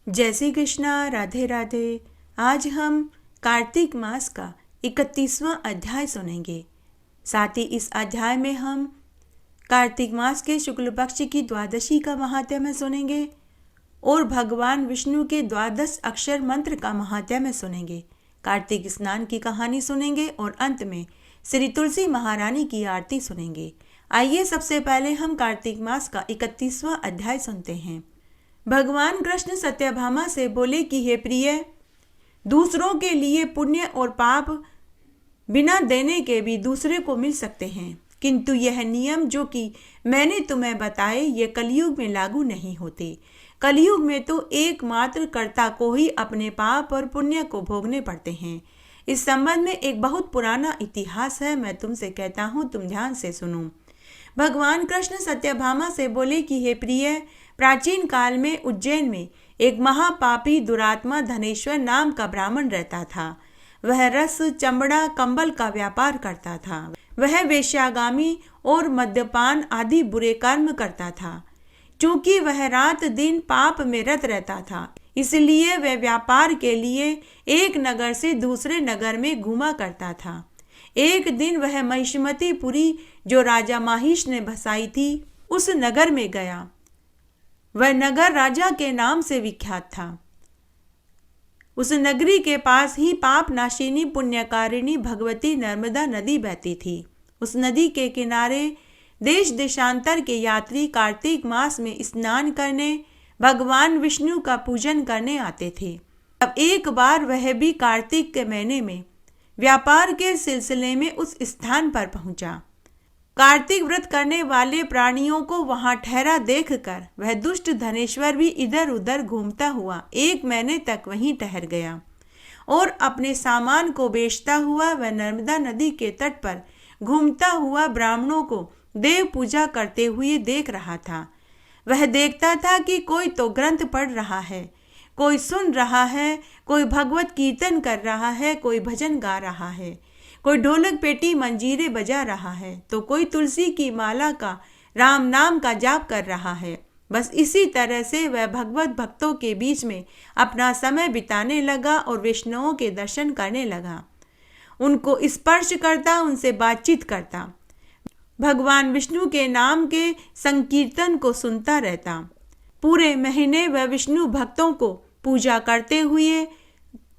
जय श्री कृष्णा। राधे राधे। आज हम कार्तिक मास का 31वां अध्याय सुनेंगे। साथ ही इस अध्याय में हम कार्तिक मास के शुक्ल पक्ष की द्वादशी का महात्म्य सुनेंगे और भगवान विष्णु के 12 अक्षर मंत्र का महात्म्य सुनेंगे। कार्तिक स्नान की कहानी सुनेंगे और अंत में श्री तुलसी महारानी की आरती सुनेंगे। आइए सबसे पहले हम कार्तिक मास का 31वां अध्याय सुनते हैं। भगवान कृष्ण सत्यभामा से बोले कि हे प्रिय, दूसरों के लिए पुण्य और पाप बिना देने के भी दूसरे को मिल सकते हैं, किंतु यह नियम जो कि मैंने तुम्हें बताए ये कलयुग में लागू नहीं होते। कलयुग में तो एकमात्र कर्ता को ही अपने पाप और पुण्य को भोगने पड़ते हैं। इस संबंध में एक बहुत पुराना इतिहास है, मैं तुमसे कहता हूँ, तुम ध्यान से सुनो। भगवान कृष्ण सत्यभामा से बोले कि हे प्रिय, प्राचीन काल में उज्जैन में एक महापापी दुरात्मा धनेश्वर नाम का ब्राह्मण रहता था। वह रस, चमड़ा, कंबल का व्यापार करता था। वह वेश्यागामी और मद्यपान आदि बुरे कर्म करता था। चूंकि वह रात दिन पाप में रत रहता था, इसलिए वह व्यापार के लिए एक नगर से दूसरे नगर में घूमा करता था। एक दिन वह महिष्मतीपुरी जो राजा माहिष ने बसाई थी, उस नगर में गया। वह नगर राजा के नाम से विख्यात था। उस नगरी के पास ही पाप नाशिनी पुण्यकारिणी भगवती नर्मदा नदी बहती थी। उस नदी के किनारे देश देशांतर के यात्री कार्तिक मास में स्नान करने, भगवान विष्णु का पूजन करने आते थे। अब एक बार वह भी कार्तिक के महीने में व्यापार के सिलसिले में उस स्थान पर पहुंचा। कार्तिक व्रत करने वाले प्राणियों को वहां ठहरा देखकर वह दुष्ट धनेश्वर भी इधर उधर घूमता हुआ एक महीने तक वहीं ठहर गया और अपने सामान को बेचता हुआ वह नर्मदा नदी के तट पर घूमता हुआ ब्राह्मणों को देव पूजा करते हुए देख रहा था। वह देखता था कि कोई तो ग्रंथ पढ़ रहा है, कोई सुन रहा है, कोई भगवत कीर्तन कर रहा है, कोई भजन गा रहा है, कोई ढोलक पेटी मंजीरे बजा रहा है, तो कोई तुलसी की माला का राम नाम का जाप कर रहा है। बस इसी तरह से वह भगवत भक्तों के बीच में अपना समय बिताने लगा और वैष्णवों के दर्शन करने लगा। उनको स्पर्श करता, उनसे बातचीत करता, भगवान विष्णु के नाम के संकीर्तन को सुनता रहता। पूरे महीने वह विष्णु भक्तों को पूजा करते हुए,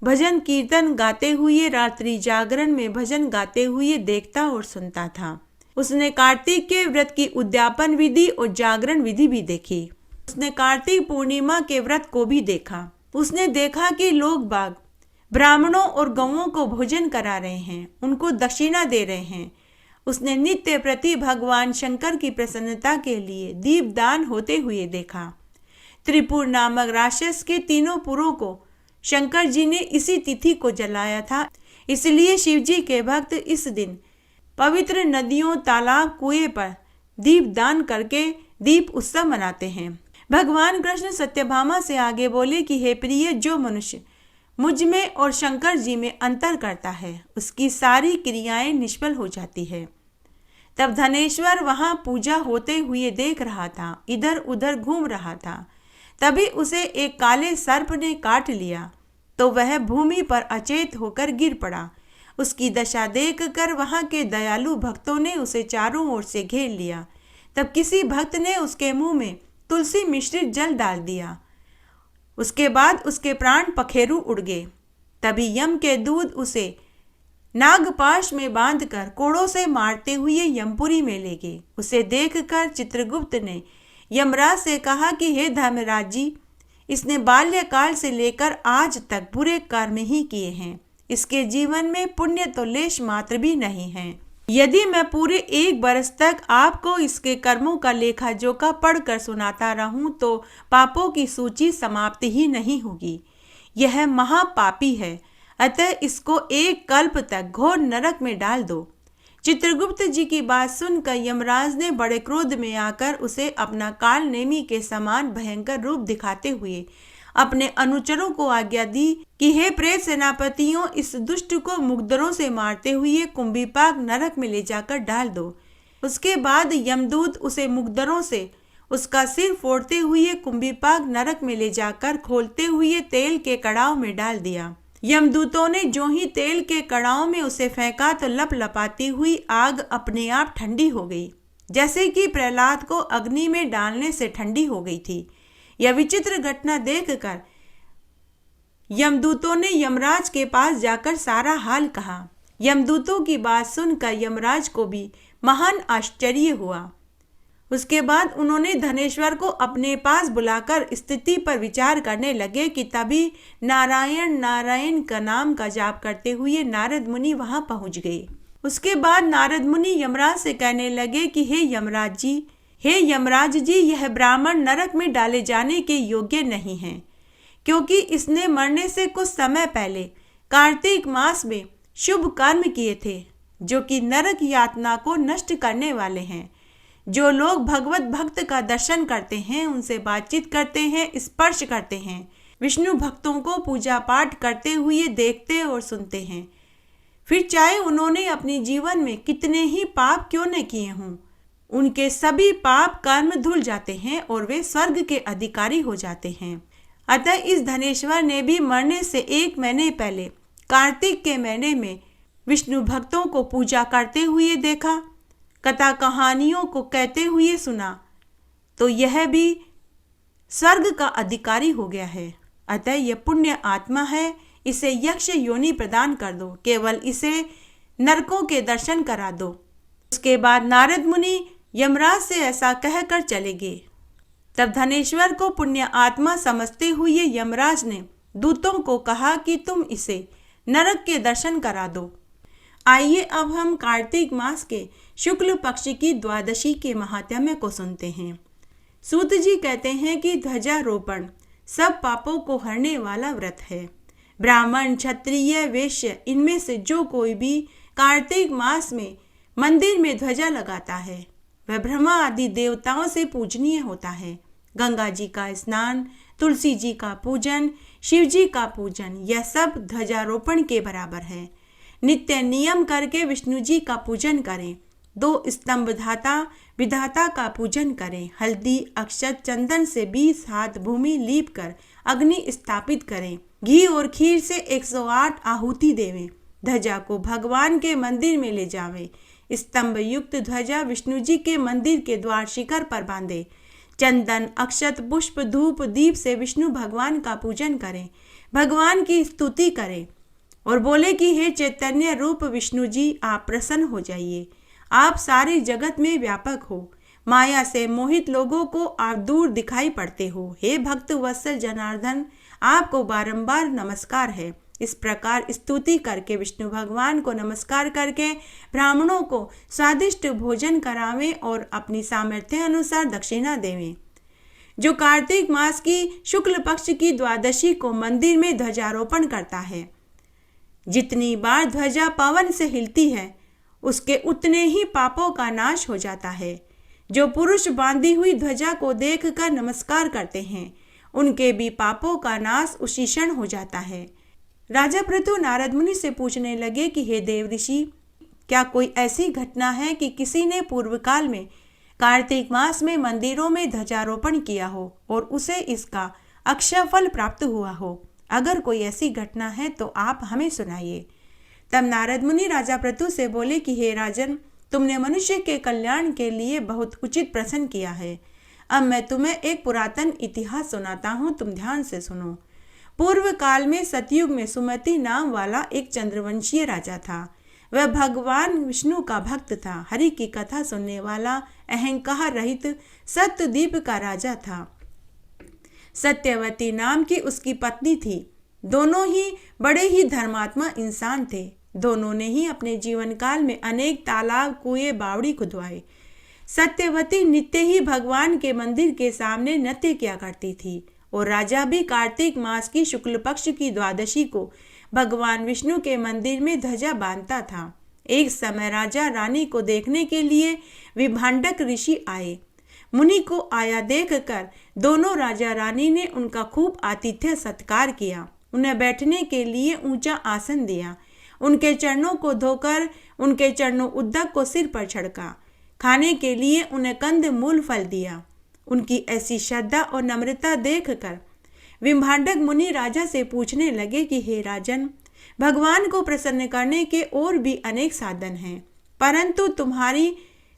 भजन कीर्तन गाते हुए, रात्रि जागरण में भजन गाते हुए देखता और सुनता था। उसने कार्तिक के व्रत की उद्यापन विधि और जागरण विधि भी देखी। उसने कार्तिक पूर्णिमा के व्रत को भी देखा। उसने देखा कि लोग बाग ब्राह्मणों और गौओं को भोजन करा रहे हैं, उनको दक्षिणा दे रहे हैं। उसने नित्य प्रति भगवान शंकर की प्रसन्नता के लिए दीपदान होते हुए देखा। त्रिपुर नामक राक्षस के तीनों पुरों को शंकर जी ने इसी तिथि को जलाया था, इसलिए शिव जी के भक्त इस दिन पवित्र नदियों, तालाब, कुएं पर दीप दान करके दीप उत्सव मनाते हैं। भगवान कृष्ण सत्यभामा से आगे बोले कि हे प्रिय, जो मनुष्य मुझ में और शंकर जी में अंतर करता है, उसकी सारी क्रियाएं निष्फल हो जाती है। तब धनेश्वर वहां पूजा होते हुए देख रहा था, इधर उधर घूम रहा था। तभी उसे एक काले सर्प ने काट लिया तो वह भूमि पर अचेत होकर गिर पड़ा। उसकी दशा देखकर वहां के दयालु भक्तों ने उसे चारों ओर से घेर लिया। तब किसी भक्त ने उसके मुंह में तुलसी मिश्रित जल डाल दिया। उसके बाद उसके प्राण पखेरु उड़ गए। तभी यम के दूत उसे नागपाश में बांधकर कोड़ों से मारते हुए यमपुरी में ले गए। उसे देखकर चित्रगुप्त ने यमराज से कहा कि हे धर्मराज जी, इसने बाल्यकाल से लेकर आज तक बुरे कर्म ही किए हैं। इसके जीवन में पुण्य तो लेश मात्र भी नहीं है। यदि मैं पूरे 1 बरस तक आपको इसके कर्मों का लेखा जोखा पढ़कर सुनाता रहूं तो पापों की सूची समाप्त ही नहीं होगी। यह महापापी है, अतः इसको 1 कल्प तक घोर नरक में डाल दो। चित्रगुप्त जी की बात सुनकर यमराज ने बड़े क्रोध में आकर उसे अपना काल नेमी के समान भयंकर रूप दिखाते हुए अपने अनुचरों को आज्ञा दी कि हे प्रेत सेनापतियों, इस दुष्ट को मुग्धरों से मारते हुए कुंभीपाक नरक में ले जाकर डाल दो। उसके बाद यमदूत उसे मुग्धरों से उसका सिर फोड़ते हुए कुंभीपाक नरक में ले जाकर खोलते हुए तेल के कड़ाव में डाल दिया। यमदूतों ने जो ही तेल के कड़ाव में उसे फेंका तो लपलपाती हुई आग अपने आप ठंडी हो गई, जैसे कि प्रहलाद को अग्नि में डालने से ठंडी हो गई थी। यह विचित्र घटना देखकर यमदूतों ने यमराज के पास जाकर सारा हाल कहा। यमदूतों की बात सुनकर यमराज को भी महान आश्चर्य हुआ। उसके बाद उन्होंने धनेश्वर को अपने पास बुलाकर स्थिति पर विचार करने लगे कि तभी नारायण नारायण का नाम का जाप करते हुए नारद मुनि वहां पहुंच गए। उसके बाद नारद मुनि यमराज से कहने लगे कि हे यमराज जी, यह ब्राह्मण नरक में डाले जाने के योग्य नहीं है, क्योंकि इसने मरने से कुछ समय पहले कार्तिक मास में शुभ कर्म किए थे, जो कि नरक यातना को नष्ट करने वाले हैं। जो लोग भगवत भक्त का दर्शन करते हैं, उनसे बातचीत करते हैं, स्पर्श करते हैं, विष्णु भक्तों को पूजा पाठ करते हुए देखते और सुनते हैं, फिर चाहे उन्होंने अपने जीवन में कितने ही पाप क्यों न किए हों, उनके सभी पाप कर्म धुल जाते हैं और वे स्वर्ग के अधिकारी हो जाते हैं। अतः इस धनेश्वर ने भी मरने से 1 महीने पहले कार्तिक के महीने में विष्णु भक्तों को पूजा करते हुए देखा, कथा कहानियों को कहते हुए सुना, तो यह भी स्वर्ग का अधिकारी हो गया है। अतः यह पुण्य आत्मा है, इसे यक्ष योनि प्रदान कर दो, केवल इसे नरकों के दर्शन करा दो। उसके बाद नारद मुनि यमराज से ऐसा कहकर चले गए। तब धनेश्वर को पुण्य आत्मा समझते हुए यमराज ने दूतों को कहा कि तुम इसे नरक के दर्शन करा दो। आइए अब हम कार्तिक मास के शुक्ल पक्ष की द्वादशी के महात्म्य को सुनते हैं। सूत जी कहते हैं कि ध्वजारोपण सब पापों को हरने वाला व्रत है। ब्राह्मण, क्षत्रिय, वैश्य, इनमें से जो कोई भी कार्तिक मास में मंदिर में ध्वजा लगाता है, वह ब्रह्मा आदि देवताओं से पूजनीय होता है। गंगा जी का स्नान, तुलसी जी का पूजन, शिव जी का पूजन, यह सब ध्वजारोपण के बराबर है। नित्य नियम करके विष्णु जी का पूजन करें। 2 स्तंभ धाता विधाता का पूजन करें। हल्दी, अक्षत, चंदन से 20 हाथ भूमि लीप कर अग्नि स्थापित करें। घी और खीर से 108 आहुति देवें। ध्वजा को भगवान के मंदिर में ले जावें। स्तंभ युक्त ध्वजा विष्णु जी के मंदिर के द्वार शिखर पर बांधे। चंदन, अक्षत, पुष्प, धूप, दीप से विष्णु भगवान का पूजन करें। भगवान की स्तुति करें और बोले कि हे चैतन्य रूप विष्णु जी, आप प्रसन्न हो जाइए। आप सारे जगत में व्यापक हो। माया से मोहित लोगों को आप दूर दिखाई पड़ते हो। हे भक्त वत्सल जनार्दन, आपको बारंबार नमस्कार है। इस प्रकार स्तुति करके विष्णु भगवान को नमस्कार करके ब्राह्मणों को स्वादिष्ट भोजन करावें और अपनी सामर्थ्य अनुसार दक्षिणा देवें। जो कार्तिक मास की शुक्ल पक्ष की द्वादशी को मंदिर में ध्वजारोपण करता है, जितनी बार ध्वजा पवन से हिलती है, उसके उतने ही पापों का नाश हो जाता है। जो पुरुष बांधी हुई ध्वजा को देखकर नमस्कार करते हैं, उनके भी पापों का नाश उसी क्षण हो जाता है। राजा पृथु नारद मुनि से पूछने लगे कि हे देव ऋषि, क्या कोई ऐसी घटना है कि किसी ने पूर्व काल में कार्तिक मास में मंदिरों में ध्वजारोपण किया हो और उसे इसका अक्षय फल प्राप्त हुआ हो? अगर कोई ऐसी घटना है तो आप हमें सुनाइए। तब नारद मुनि राजा पृथु से बोले कि हे राजन, तुमने मनुष्य के कल्याण के लिए बहुत उचित प्रश्न किया है। अब मैं तुम्हें एक पुरातन इतिहास सुनाता हूँ, तुम ध्यान से सुनो। पूर्व काल में सतयुग में सुमति नाम वाला एक चंद्रवंशीय राजा था। वह भगवान विष्णु का भक्त था, हरि की कथा सुनने वाला, अहंकार रहित सत्यदीप का राजा था। सत्यवती नाम की उसकी पत्नी थी। दोनों ही बड़े ही धर्मात्मा इंसान थे। दोनों ने ही अपने जीवन काल में अनेक तालाब, कुएं, बावड़ी खुदवाए। सत्यवती नित्य ही भगवान के मंदिर के सामने नृत्य किया करती थी और राजा भी कार्तिक मास की शुक्ल पक्ष की द्वादशी को भगवान विष्णु के मंदिर में ध्वजा बांधता था। एक समय राजा रानी को देखने के लिए विभांडक ऋषि आए। मुनि को आया देखकर दोनों राजा रानी ने उनका खूब आतिथ्य सत्कार किया। उन्हें बैठने के लिए ऊंचा आसन दिया। उनके चरणों को धोकर उनके चरणों उद्दक को सिर पर छिड़का। खाने के लिए उन्हें कंद मूल फल दिया उनकी ऐसी श्रद्धा और नम्रता देखकर विभांडक मुनि राजा से पूछने लगे कि हे राजन, भगवान को प्रसन्न करने के और भी अनेक साधन हैं, परंतु तुम्हारी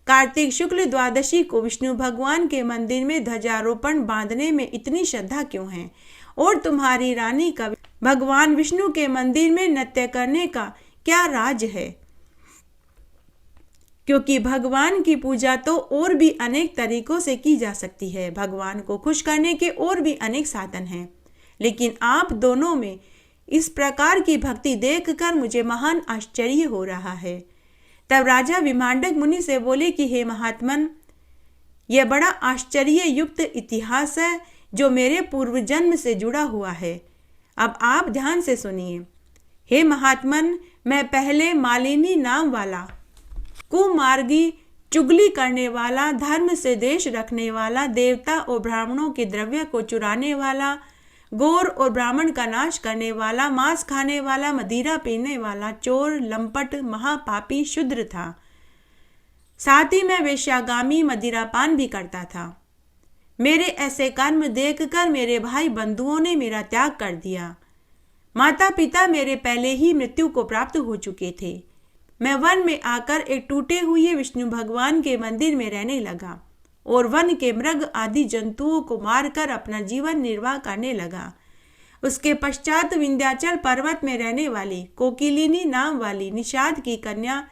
कार्तिक शुक्ल द्वादशी को विष्णु भगवान के मंदिर में ध्वजारोपण बांधने में इतनी श्रद्धा क्यों है? और तुम्हारी रानी का भगवान विष्णु के मंदिर में नृत्य करने का क्या राज है? क्योंकि भगवान की पूजा तो और भी अनेक तरीकों से की जा सकती है, भगवान को खुश करने के और भी अनेक साधन हैं, लेकिन आप दोनों में इस प्रकार की भक्ति देखकर मुझे महान आश्चर्य हो रहा है। तब राजा विभांडक मुनि से बोले कि हे महात्मन, यह बड़ा आश्चर्य युक्त इतिहास है जो मेरे पूर्व जन्म से जुड़ा हुआ है। अब आप ध्यान से सुनिए। हे महात्मन, मैं पहले मालिनी नाम वाला कुमार्गी, चुगली करने वाला, धर्म से देश रखने वाला, देवता और ब्राह्मणों के द्रव्य को चुराने वाला, गौर और ब्राह्मण का नाश करने वाला, मांस खाने वाला, मदिरा पीने वाला, चोर, लंपट, महापापी, शूद्र था। साथ ही मैं वेश्यागामी, मदिरापान भी करता था। मेरे ऐसे कर्म देखकर मेरे भाई बंधुओं ने मेरा त्याग कर दिया। माता पिता मेरे पहले ही मृत्यु को प्राप्त हो चुके थे। मैं वन में आकर एक टूटे हुए विष्णु भगवान के मंदिर में रहने लगा और वन के मृग आदि जंतुओं को मारकर अपना जीवन निर्वाह करने लगा। उसके पश्चात विंध्याचल पर्वत में रहने वाली कोकिलिनी नाम वाली निषाद की कन्या,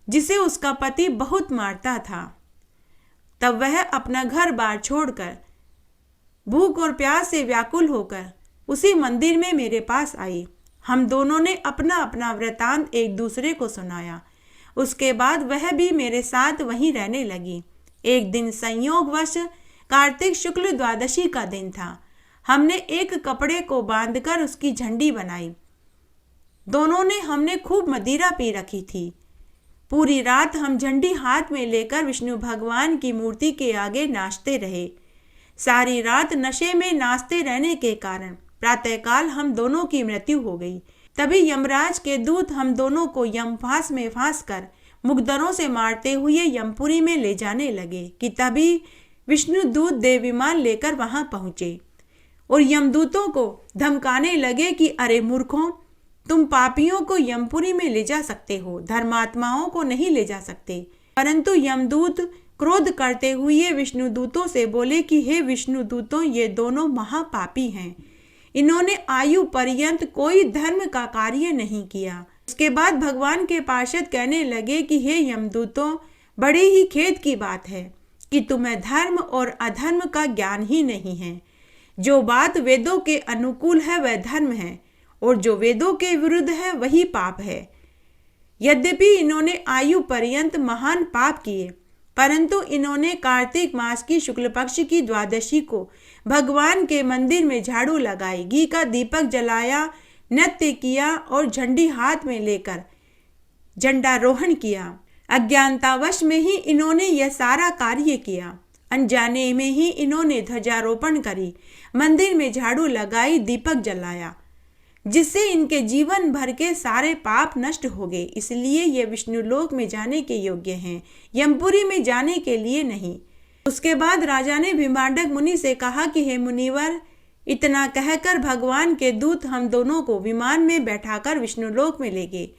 जिसे उसका पति बहुत मारता था, तब वह अपना घर बार छोड़कर भूख और प्यास से व्याकुल होकर उसी मंदिर में मेरे पास आई। हम दोनों ने अपना अपना वृतांत एक दूसरे को सुनाया। उसके बाद वह भी मेरे साथ वहीं रहने लगी। एक दिन संयोगवश कार्तिक शुक्ल द्वादशी का दिन था। हमने एक कपड़े को बांधकर उसकी झंडी बनाई। दोनों ने हमने खूब मदिरा पी रखी थी। पूरी रात हम झंडी हाथ में लेकर विष्णु भगवान की मूर्ति के आगे नाचते रहे। सारी रात नशे में नाचते रहने के कारण प्रातःकाल हम दोनों की मृत्यु हो गई। तभी यमराज के दूत हम दोनों को यमफांस में फांस कर मुकदरों से मारते हुए यमपुरी में ले जाने लगे कि तभी विष्णु दूत देव विमान लेकर वहां पहुंचे और यमदूतों को धमकाने लगे कि अरे मूर्खों, तुम पापियों को यमपुरी में ले जा सकते हो, धर्मात्माओं को नहीं ले जा सकते। परंतु यमदूत क्रोध करते हुए विष्णु दूतों से बोले कि हे विष्णु दूतों, ये दोनों महापापी हैं। इन्होंने आयु पर्यंत कोई धर्म का कार्य नहीं किया। उसके बाद भगवान के पार्षद कहने लगे कि हे यमदूतों, बड़े ही खेद की बात है कि तुम्हें धर्म और अधर्म का ज्ञान ही नहीं है। जो बात वेदों के अनुकूल है वह धर्म है और जो वेदों के विरुद्ध है वही पाप है। यद्यपि इन्होंने आयु पर्यंत महान पाप किए, परंतु इन्होंने कार्तिक मास की शुक्ल पक्ष की द्वादशी को भगवान के मंदिर में झाड़ू लगाई, घी का दीपक जलाया, नृत्य किया और झंडी हाथ में लेकर झंडारोहण किया। अज्ञानतावश में ही इन्होंने यह सारा कार्य किया। अनजाने में ही इन्होंने ध्वजारोपण करी, मंदिर में झाड़ू लगाई, दीपक जलाया, जिससे इनके जीवन भर के सारे पाप नष्ट हो गए। इसलिए ये विष्णु लोक में जाने के योग्य हैं, यमपुरी में जाने के लिए नहीं। उसके बाद राजा ने विभांडक मुनि से कहा कि हे मुनिवर, इतना कहकर भगवान के दूत हम दोनों को विमान में बैठाकर विष्णु लोक में ले गए।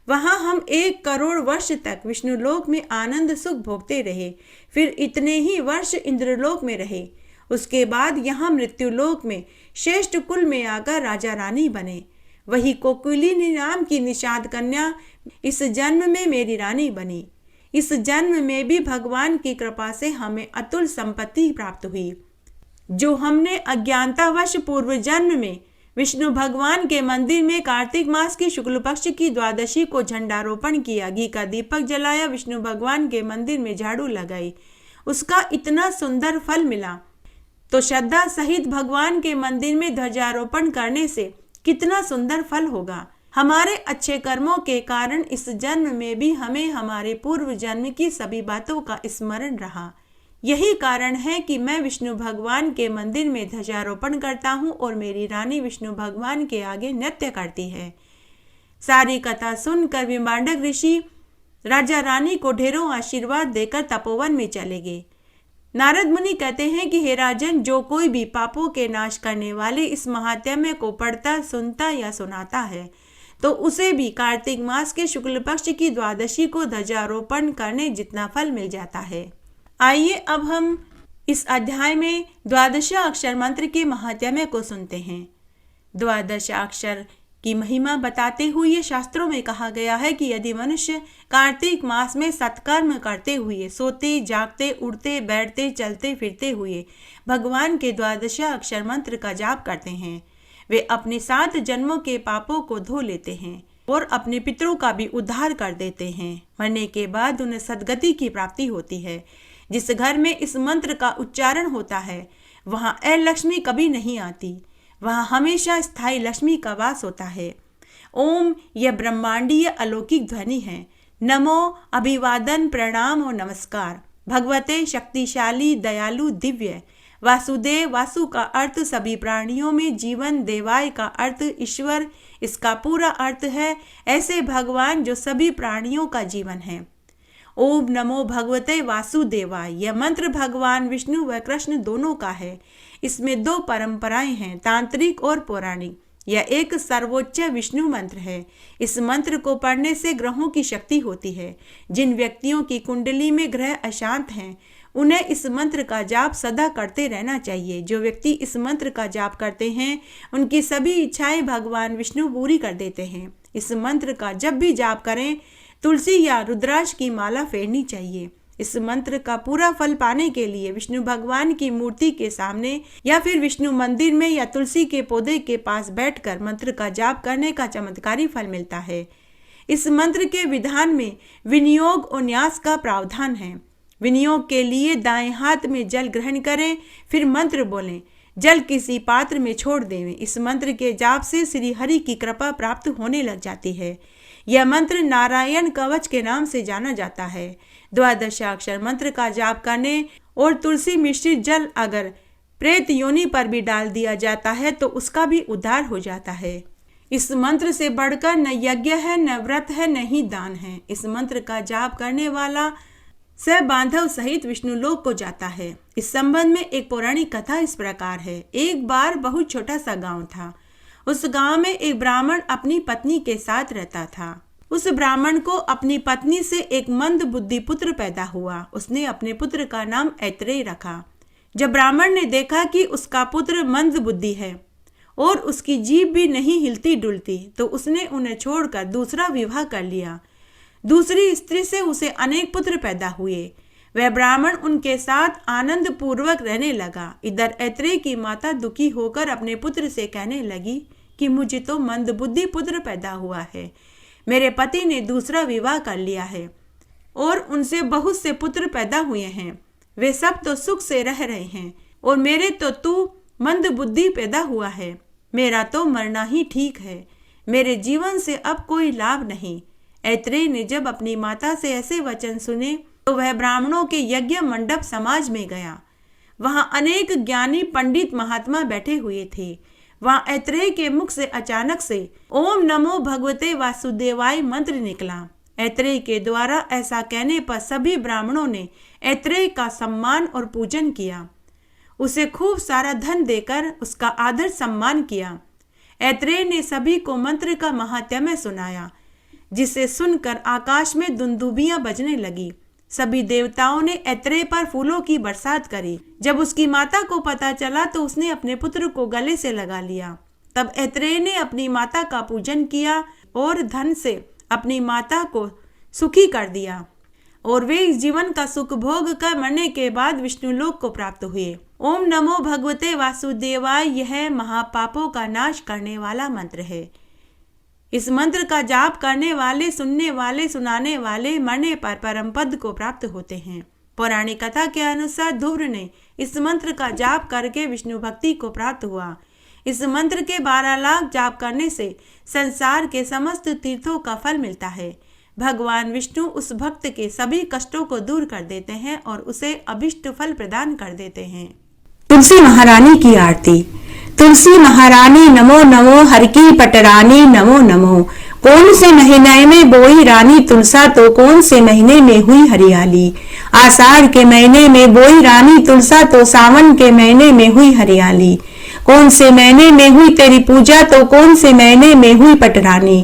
वहां हम 1 करोड़ वर्ष तक विष्णु लोक में आनंद सुख भोगते रहे। फिर इतने ही वर्ष इंद्रलोक में रहे। उसके बाद यहाँ मृत्युलोक में श्रेष्ठ कुल में आकर राजा रानी बने। वही कोकिलिनी नाम की निषाद कन्या इस जन्म में मेरी रानी बनी। इस जन्म में भी भगवान की कृपा से हमें अतुल संपत्ति प्राप्त हुई, जो हमने अज्ञानतावश पूर्व जन्म में विष्णु भगवान के मंदिर में कार्तिक मास की शुक्ल पक्ष की द्वादशी को झंडारोपण किया, घी का दीपक जलाया, विष्णु भगवान के मंदिर में झाड़ू लगाई, उसका इतना सुंदर फल मिला, तो श्रद्धा सहित भगवान के मंदिर में ध्वजारोपण करने से कितना सुंदर फल होगा। हमारे अच्छे कर्मों के कारण इस जन्म में भी हमें हमारे पूर्व जन्म की सभी बातों का स्मरण रहा। यही कारण है कि मैं विष्णु भगवान के मंदिर में ध्वजारोपण करता हूँ और मेरी रानी विष्णु भगवान के आगे नृत्य करती है। सारी कथा सुनकर विभांडक ऋषि राजा रानी को ढेरों आशीर्वाद देकर तपोवन में चले गए। नारद मुनि कहते हैं कि हे राजन, जो कोई भी पापों के नाश करने वाले इस महात्म्य को पढ़ता, सुनता या सुनाता है तो उसे भी कार्तिक मास के शुक्ल पक्ष की द्वादशी को ध्वजारोपण करने जितना फल मिल जाता है। आइए अब हम इस अध्याय में द्वादशाक्षर मंत्र के महात्म्य को सुनते हैं। द्वादशाक्षर की महिमा बताते हुए शास्त्रों में कहा गया है कि यदि मनुष्य कार्तिक मास में सत्कर्म करते हुए, सोते जागते, उड़ते बैठते, चलते फिरते हुए भगवान के द्वादशाक्षर मंत्र का जाप करते हैं, वे अपने 7 जन्मों के पापों को धो लेते हैं और अपने पितरों का भी उद्धार कर देते हैं। मरने के बाद उन्हें सद्गति की प्राप्ति होती है। जिस घर में इस मंत्र का उच्चारण होता है वहां अलक्ष्मी कभी नहीं आती, वहां हमेशा स्थायी लक्ष्मी का वास होता है। ओम यह ब्रह्मांडीय अलौकिक ध्वनि है। नमो, अभिवादन, प्रणाम और नमस्कार भगवते शक्तिशाली, दयालु, दिव्य। वासुदेव, वासु का अर्थ सभी प्राणियों में जीवन, देवाय का अर्थ ईश्वर, इसका पूरा अर्थ है ऐसे भगवान जो सभी प्राणियों का जीवन है। ओम नमो भगवते वासुदेवाय, यह मंत्र भगवान विष्णु व कृष्ण दोनों का है। इसमें 2 परंपराएं हैं, तांत्रिक और पौराणिक। यह एक सर्वोच्च विष्णु मंत्र है। इस मंत्र को पढ़ने से ग्रहों की शक्ति होती है। जिन व्यक्तियों की कुंडली में ग्रह अशांत हैं उन्हें इस मंत्र का जाप सदा करते रहना चाहिए। जो व्यक्ति इस मंत्र का जाप करते हैं उनकी सभी इच्छाएं भगवान विष्णु पूरी कर देते हैं। इस मंत्र का जब भी जाप करें तुलसी या रुद्राक्ष की माला फेरनी चाहिए। इस मंत्र का पूरा फल पाने के लिए विष्णु भगवान की मूर्ति के सामने या फिर विष्णु मंदिर में या तुलसी के पौधे के पास बैठकर मंत्र का जाप करने का चमत्कारी फल मिलता है। इस मंत्र के विधान में विनियोग और न्यास का प्रावधान है। विनियोग के लिए दाएं हाथ में जल ग्रहण करें, फिर मंत्र बोलें, जल किसी पात्र में छोड़ दें। इस मंत्र के जाप से श्री हरि की कृपा प्राप्त होने लग जाती है। यह मंत्र नारायण कवच के नाम से जाना जाता है। द्वादशाक्षर मंत्र का जाप करने और तुलसी मिश्रित जल अगर प्रेत योनि पर भी डाल दिया जाता है तो उसका भी उद्धार हो जाता है। इस मंत्र से बढ़कर न यज्ञ है, न व्रत है, न ही दान है। इस मंत्र का जाप करने वाला सब बांधव सहित विष्णु लोक को जाता है। इस संबंध में एक पौराणिक कथा इस प्रकार है। एक बार बहुत छोटा सा गांव था। उस गांव में एक ब्राह्मण अपनी पत्नी के साथ रहता था। उस ब्राह्मण को अपनी पत्नी से एक मंद बुद्धि पुत्र पैदा हुआ। उसने अपने पुत्र का नाम ऐत्रेय रखा। जब ब्राह्मण ने देखा कि उसका पुत्र मंद बुद्धि है और उसकी जीभ भी नहीं हिलती डुलती तो उसने उन्हें छोड़कर दूसरा विवाह कर लिया। दूसरी स्त्री से उसे अनेक पुत्र पैदा हुए। वह ब्राह्मण उनके साथ आनंद पूर्वक रहने लगा। इधर ऐत्रेय की माता दुखी होकर अपने पुत्र से कहने लगी कि मुझे तो मंदबुद्धि पुत्र पैदा हुआ है। मेरे पति ने दूसरा विवाह कर लिया है और उनसे बहुत से पुत्र पैदा हुए हैं। वे सब तो सुख से रह रहे हैं और मेरे तो तू मंदबुद्धि पैदा हुआ है। मेरा तो मरना ही ठीक है। मेरे जीवन से अब कोई लाभ नहीं। ऐत्रेय ने जब अपनी माता से ऐसे वचन सुने तो वह ब्राह्मणों के यज्ञ मंडप समाज में गया। वहां अनेक ज्ञानी पंडित महात्मा बैठे हुए थे। वहां ऐत्रेय के मुख से अचानक से ओम नमो भगवते वासुदेवाय मंत्र निकला। ऐत्रेय के द्वारा ऐसा कहने पर सभी ब्राह्मणों ने ऐत्रेय का सम्मान और पूजन किया। उसे खूब सारा धन देकर उसका आदर सम्मान किया। ऐत्रेय ने सभी को मंत्र का महात्म्य सुनाया, जिसे सुनकर आकाश में दुंदुभियां बजने लगी। सभी देवताओं ने ऐत्रेय पर फूलों की बरसात करी। जब उसकी माता को पता चला तो उसने अपने पुत्र को गले से लगा लिया। तब ऐत्रेय ने अपनी माता का पूजन किया और धन से अपनी माता को सुखी कर दिया और वे इस जीवन का सुख भोग कर मरने के बाद विष्णु लोक को प्राप्त हुए। ओम नमो भगवते वासुदेवाय यह महापापों का नाश करने वाला मंत्र है। इस मंत्र का जाप करने वाले, सुनने वाले, सुनाने वाले मरने पर परम पद को प्राप्त होते हैं। पौराणिक कथा के अनुसार ध्रुव ने इस मंत्र का जाप करके विष्णु भक्ति को प्राप्त हुआ। इस मंत्र के 12 लाख जाप करने से संसार के समस्त तीर्थों का फल मिलता है। भगवान विष्णु उस भक्त के सभी कष्टों को दूर कर देते हैं और उसे अभिष्ट फल प्रदान कर देते हैं। तुलसी महारानी की आरती। तुलसी महारानी नमो नमो, हर की पटरानी नमो नमो, कौन से महीने में बोई रानी तुलसा तो कौन से महीने में हुई हरियाली। आषाढ़ के महीने में बोई रानी तुलसा तो सावन के महीने में हुई हरियाली। कौन से महीने में हुई तेरी पूजा तो कौन से महीने में हुई पटरानी।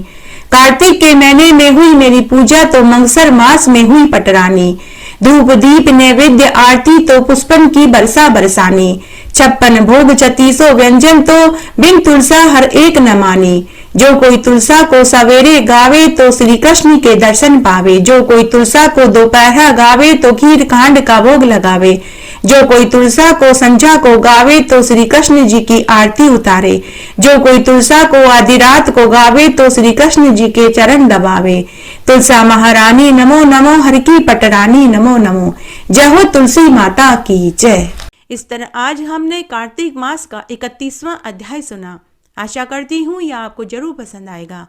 कार्तिक के महीने में हुई मेरी पूजा तो मंगसर मास में हुई पटरानी। धूप दीप नैवेद्य आरती तो पुष्पन की बरसा बरसानी। 56 भोग 36 व्यंजन तो बिन तुलसा हर एक न मानी। जो कोई तुलसा को सवेरे गावे तो श्री कृष्ण के दर्शन पावे। जो कोई तुलसा को दोपहर गावे तो खीर खांड का भोग लगावे। जो कोई तुलसा को संध्या को गावे तो श्री कृष्ण जी की आरती उतारे। जो कोई तुलसा को आधी रात को गावे तो श्री कृष्ण जी के चरण दबावे। तुलसा महारानी नमो नमो, हर की पटरानी नमो नमो। जय हो तुलसी माता की जय। इस तरह आज हमने कार्तिक मास का 31वां अध्याय सुना। आशा करती हूँ यह आपको जरूर पसंद आएगा।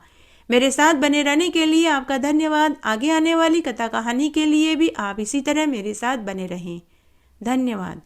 मेरे साथ बने रहने के लिए आपका धन्यवाद। आगे आने वाली कथा कहानी के लिए भी आप इसी तरह मेरे साथ बने रहें। धन्यवाद।